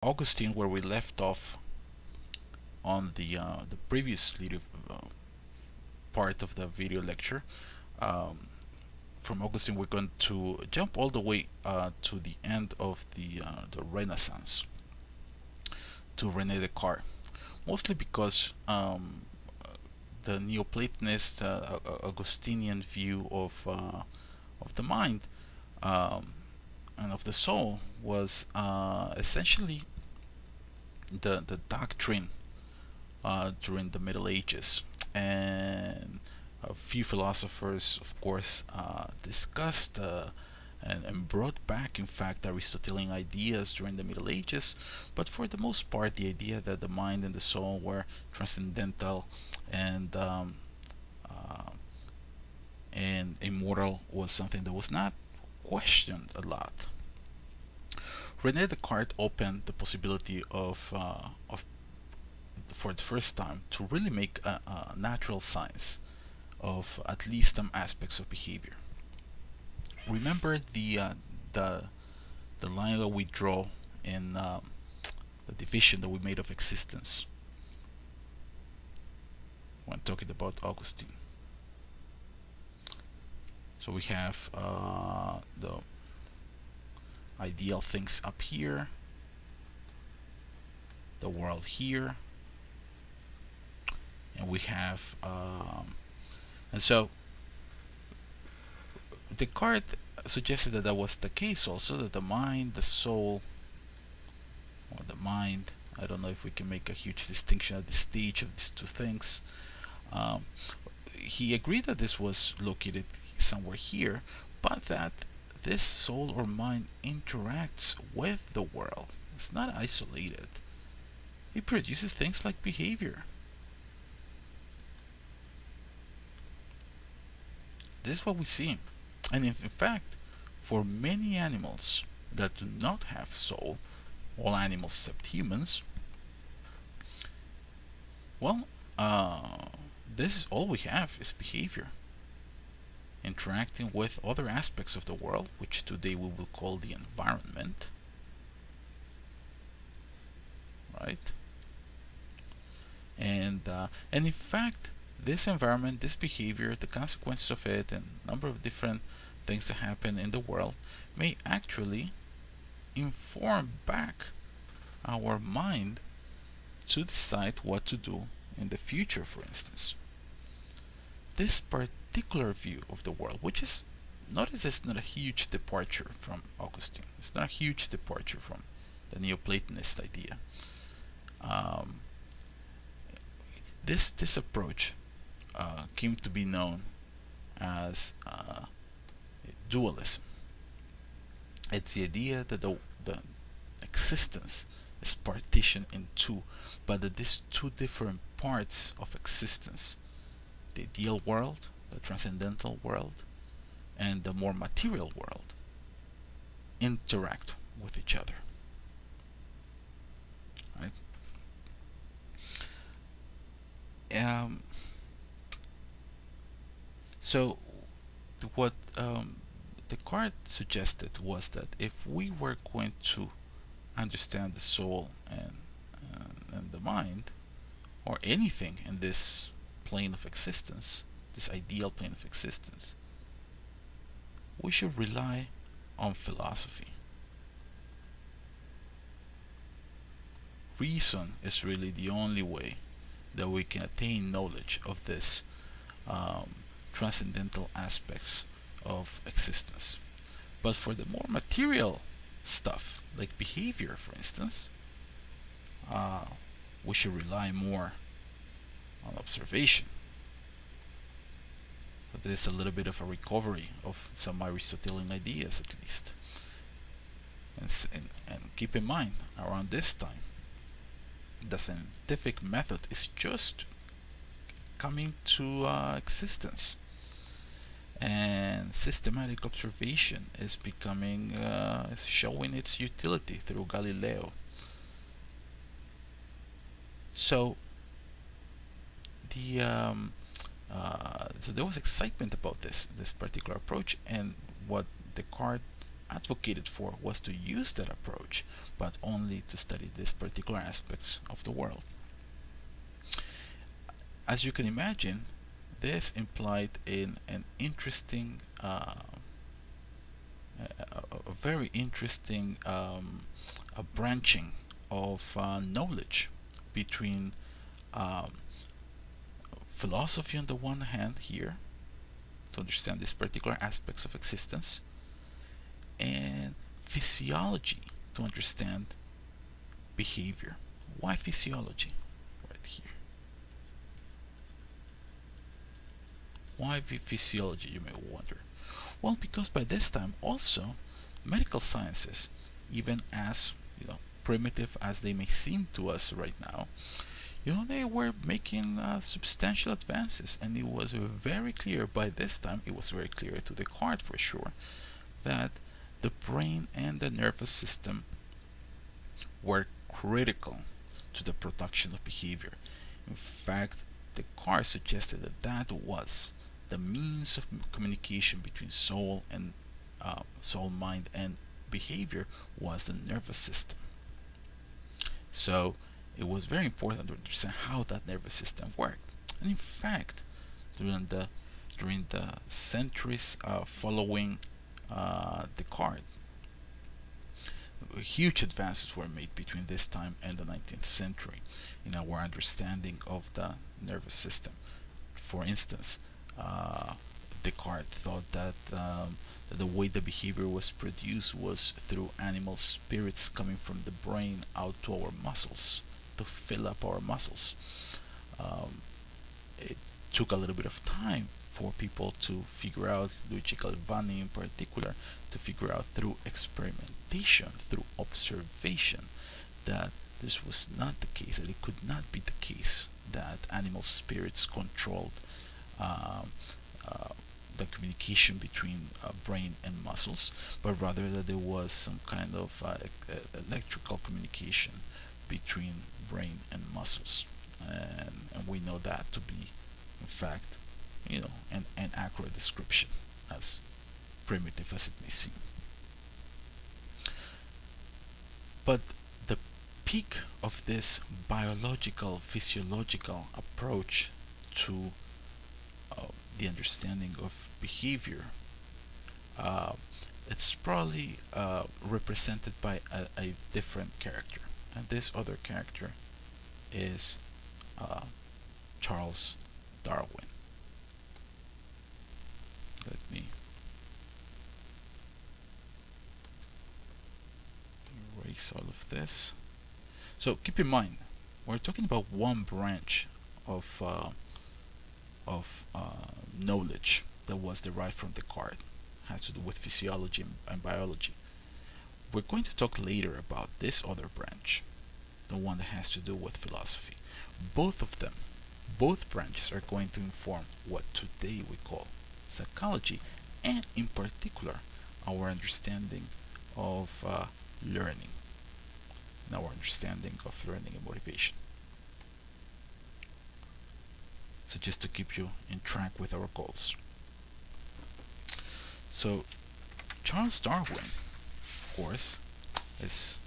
Augustine, where we left off on the previous little part of the video lecture. Um, from Augustine, we're going to jump all the way to the end of the Renaissance, to René Descartes, mostly because the Neoplatonist Augustinian view of the mind and of the soul was essentially the doctrine during the Middle Ages, and a few philosophers, of course, discussed and brought back, in fact, Aristotelian ideas during the Middle Ages. But for the most part, the idea that the mind and the soul were transcendental and uh, and immortal was something that was not questioned a lot. René Descartes opened the possibility of for the first time to really make a natural science of at least some aspects of behavior. Remember the the line that we draw in the division that we made of existence when talking about Augustine. So we have the ideal things up here, the world here, and we have and so Descartes suggested that that was the case also, that the mind, the soul, or the mind, I don't know if we can make a huge distinction at this stage of these two things. Um, he agreed that this was located somewhere here, but that this soul or mind interacts with the world. It's not isolated. It produces things like behavior. This is what we see. And in fact, for many animals that do not have soul, all animals except humans, well, this is all we have is behavior. Interacting with other aspects of the world, which today we will call the environment, right? And in fact, this environment, this behavior, the consequences of it, and a number of different things that happen in the world may actually inform back our mind to decide what to do in the future, for instance. This particular view of the world, which is, notice it's not a huge departure from Augustine, it's not a huge departure from the Neoplatonist idea. Um, this approach came to be known as dualism. It's the idea that the existence is partitioned in two, but that these two different parts of existence, the ideal world, the transcendental world, and the more material world, interact with each other. Right? So, what Descartes suggested was that if we were going to understand the soul and the mind, or anything in this plane of existence, this ideal plane of existence, we should rely on philosophy. Reason is really the only way that we can attain knowledge of this transcendental aspects of existence. But for the more material stuff, like behavior, for instance, we should rely more on observation. But this is a little bit of a recovery of some Aristotelian ideas, at least. And keep in mind, around this time, the scientific method is just coming to existence, and systematic observation is becoming is showing its utility through Galileo. So so there was excitement about this particular approach, and what Descartes advocated for was to use that approach, but only to study these particular aspects of the world. As you can imagine, this implied in an interesting, a very interesting a branching of knowledge between um, philosophy on the one hand here, to understand these particular aspects of existence, and physiology to understand behavior. Why physiology? Right here. Why physiology, you may wonder? Well, because by this time also medical sciences, even as primitive as they may seem to us right now, they were making substantial advances, and it was very clear by this time. It was very clear to Descartes for sure that the brain and the nervous system were critical to the production of behavior. In fact, Descartes suggested that that was the means of communication between soul, mind, and behavior was the nervous system. So it was very important to understand how that nervous system worked. And in fact, during the centuries following Descartes, huge advances were made between this time and the 19th century in our understanding of the nervous system. For instance, Descartes thought that the way the behavior was produced was through animal spirits coming from the brain out to our muscles to fill up our muscles. It took a little bit of time for people to figure out, Luigi Galvani in particular, to figure out through experimentation, through observation, that this was not the case, that it could not be the case that animal spirits controlled the communication between brain and muscles, but rather that there was some kind of electrical communication between brain and muscles. And we know that to be, in fact, an accurate description, as primitive as it may seem. But the peak of this biological, physiological approach to the understanding of behavior, it's probably represented by a different character, and this other character is Charles Darwin. Let me erase all of this. So keep in mind, we're talking about one branch of knowledge that was derived from Descartes. It has to do with physiology and biology. We're going to talk later about this other branch, the one that has to do with philosophy. Both of them, both branches are going to inform what today we call psychology, and in particular our understanding of learning, and our understanding of learning and motivation. So just to keep you in track with our goals. So Charles Darwin, of course, is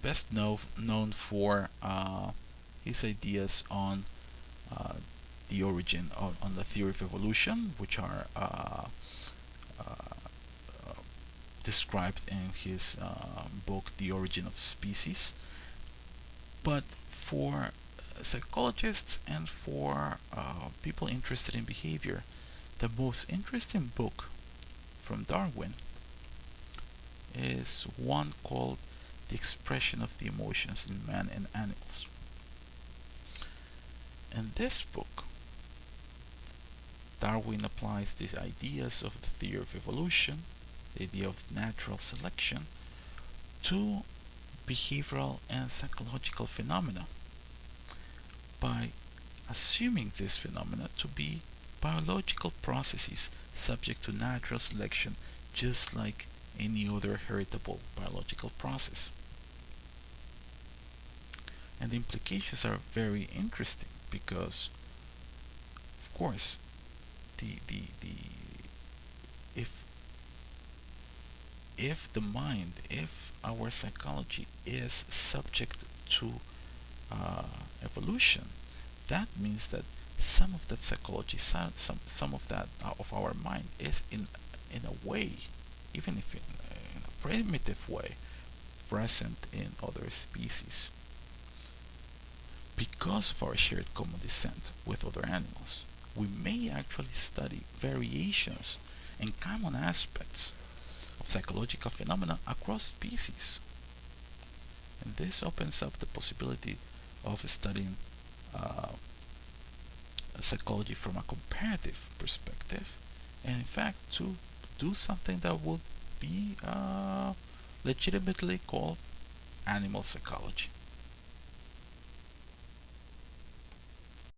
best known for his ideas on the origin on the theory of evolution, which are described in his book The Origin of Species. But for psychologists and for people interested in behavior, the most interesting book from Darwin is one called The Expression of the Emotions in Man and Animals. In this book, Darwin applies these ideas of the theory of evolution, the idea of natural selection, to behavioral and psychological phenomena by assuming these phenomena to be biological processes subject to natural selection, just like any other heritable biological process. And the implications are very interesting because, of course, the if the mind, if our psychology is subject to uh, evolution, that means that some of that psychology, some of that of our mind is in a way, even if in a primitive way, present in other species because of our shared common descent with other animals. We may actually study variations and common aspects of psychological phenomena across species. And this opens up the possibility of studying uh, psychology from a comparative perspective, and in fact, to do something that would be legitimately called animal psychology.